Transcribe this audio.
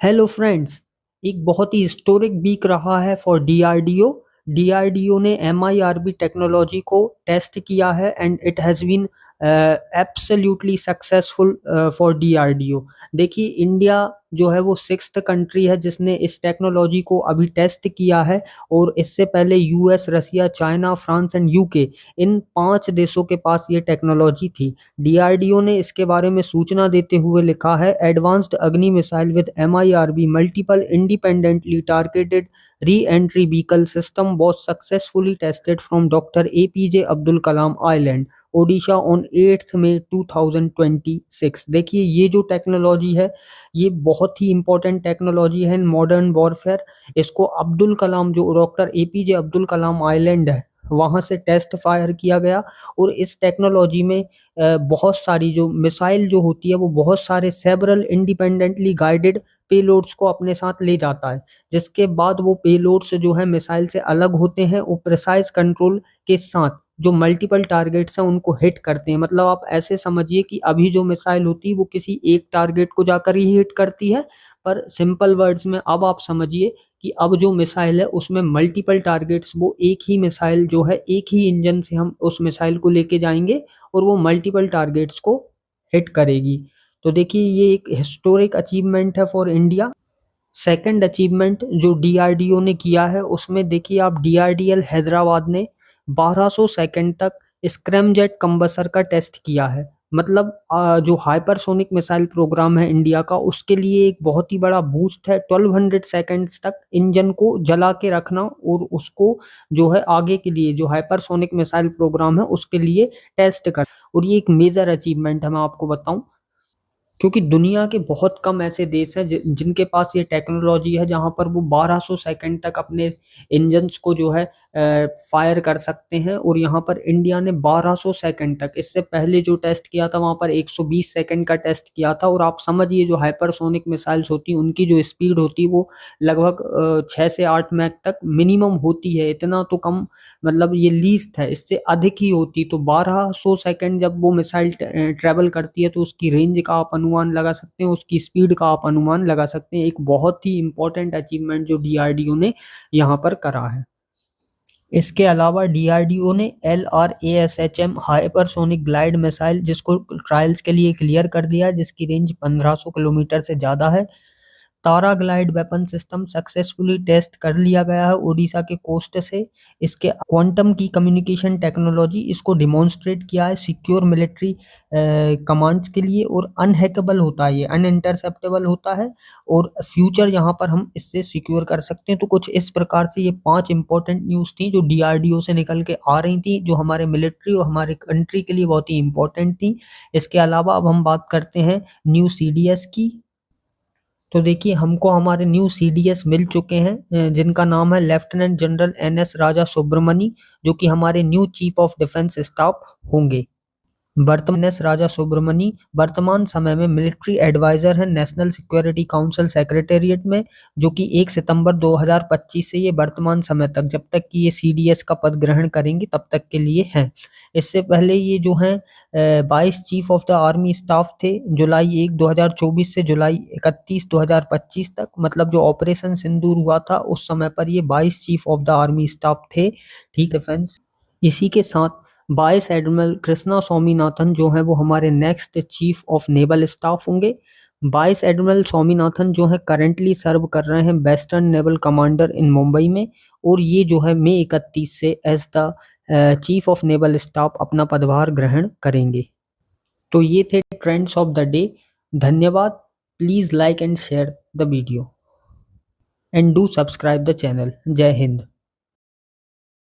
Hello friends. एक बहुत ही historic week रहा है फॉर डीआरडीओ। डीआरडीओ ने एमआईआरबी टेक्नोलॉजी को टेस्ट किया है and it has been absolutely successful for DRDO. देखिए, इंडिया जो है वो सिक्स्थ कंट्री है जिसने इस टेक्नोलॉजी को अभी टेस्ट किया है। और इससे पहले US, Russia, China, France and UK, इन 5 देशों के पास ये टेक्नोलॉजी थी। डीआरडीओ ने इसके बारे में सूचना देते हुए लिखा है, advanced Agni missile with MIRV multiple independently targeted re-entry vehicle system was successfully tested from Dr. APJ Abdul Kalam island, Odisha on 8 May 2026। देखिए, ये जो टेक्नोलॉजी है ये बहुत ही इंपॉर्टेंट टेक्नोलॉजी है इन मॉडर्न वॉरफेयर। इसको अब्दुल कलाम, जो doctor APJ Abdul Kalam island है, वहाँ से टेस्ट फायर किया गया। और इस टेक्नोलॉजी में बहुत सारी जो मिसाइल जो होती है वो बहुत सारे सेवरल इंडिपेंडेंटली गाइडेड पेलोड्स को अपने साथ ले जाता है, जिसके बाद वो पेलोड्स जो है मिसाइल से अलग होते हैं और प्रिसाइज कंट्रोल के साथ जो मल्टीपल टारगेट्स हैं उनको हिट करते हैं। मतलब आप ऐसे समझिए कि अभी जो मिसाइल होती है वो किसी एक टारगेट को जाकर ही हिट करती है, पर सिंपल वर्ड्स में अब आप समझिए कि अब जो मिसाइल है उसमें मल्टीपल टारगेट्स, वो एक ही मिसाइल जो है एक ही इंजन से हम उस मिसाइल को लेके जाएंगे और वो मल्टीपल टारगेट्स को हिट करेगी। तो देखिए, ये एक हिस्टोरिक अचीवमेंट है फॉर इंडिया। सेकंड अचीवमेंट जो डीआरडीओ ने किया है उसमें देखिए आप, डीआरडीएल हैदराबाद ने 1200 सेकंड तक स्क्रैमजेट कंबसर का टेस्ट किया है। मतलब जो हाइपरसोनिक मिसाइल प्रोग्राम है इंडिया का, उसके लिए एक बहुत ही बड़ा बूस्ट है। 1200 सेकंड्स तक इंजन को जला के रखना और उसको जो है आगे के लिए जो हाइपरसोनिक मिसाइल प्रोग्राम है उसके लिए टेस्ट कर। और ये एक मेजर अचीवमेंट है, मैं आपको बताऊं, क्योंकि दुनिया के बहुत कम ऐसे देश हैं जिनके पास ये टेक्नोलॉजी है जहां पर वो 1200 सेकंड तक अपने इंजन्स को जो है फायर कर सकते हैं। और यहाँ पर इंडिया ने 1200 सेकंड तक, इससे पहले जो टेस्ट किया था वहां पर 120 सेकंड का टेस्ट किया था। और आप समझिए, जो हाइपरसोनिक मिसाइल्स होती हैं उनकी जो स्पीड होती है वो लगभग 6 से 8 मैक तक मिनिमम होती है। इतना तो कम, मतलब ये लीस्ट है, इससे अधिक ही होती। तो 1200 सेकंड जब वो मिसाइल ट्रेवल करती है तो उसकी रेंज का आप अनुमान लगा सकते हैं, उसकी स्पीड का आप अनुमान लगा सकते हैं। एक बहुत ही इंपॉर्टेंट अचीवमेंट जो डीआरडीओ ने यहाँ पर करा है। इसके अलावा डीआरडीओ ने LRASHM हाइपरसोनिक ग्लाइड मिसाइल, जिसको ट्रायल्स के लिए क्लियर कर दिया है, जिसकी रेंज 1500 किलोमीटर से ज़्यादा है। Tara glide weapon system successfully test कर लिया गया है उड़ीसा के कोस्ट से। इसके क्वांटम की कम्युनिकेशन टेक्नोलॉजी, इसको डिमॉन्स्ट्रेट किया है सिक्योर मिलिट्री कमांड्स के लिए। और अनहैकेबल होता है, ये अनइंटरसेप्टेबल होता है और फ्यूचर यहाँ पर हम इससे सिक्योर कर सकते हैं। तो कुछ इस प्रकार से ये 5 इंपॉर्टेंट न्यूज़ थी जो डीआरडीओ से निकल के आ रही थी, जो हमारे मिलिट्री और हमारे कंट्री के लिए बहुत ही इंपॉर्टेंट थी। इसके अलावा अब हम बात करते हैं न्यू सीडीएस की। तो देखिए, हमको हमारे न्यू सीडीएस मिल चुके हैं, जिनका नाम है लेफ्टिनेंट जनरल NS राजा सुब्रमणी, जो कि हमारे new chief of defence staff होंगे। वर्तमान एस राजा सुब्रमणी वर्तमान समय में मिलिट्री एडवाइजर है नेशनल सिक्योरिटी काउंसिल सेक्रेटेरिएट में, जो कि 1 सितंबर 2025 से ये वर्तमान समय तक, जब तक कि ये सीडीएस का पद ग्रहण करेंगे तब तक के लिए हैं। इससे पहले ये जो हैं 22 chief of the army staff थे, जुलाई 1 2024 से जुलाई 31 2025 तक। मतलब जो ऑपरेशन सिंदूर हुआ था उस समय पर ये 22 chief of the army staff थे, ठीक डिफेंस। इसी के साथ वाइस एडमिरल कृष्णा स्वामीनाथन जो हैं वो हमारे next chief of naval staff होंगे। वाइस एडमिरल स्वामीनाथन जो है करंटली सर्व कर रहे हैं western naval commander in Mumbai में, और ये जो है मई 31 से as the chief of naval staff अपना पदभार ग्रहण करेंगे। तो ये थे ट्रेंड्स ऑफ द डे। धन्यवाद। Please like and share the video and do subscribe the channel. जय हिंद।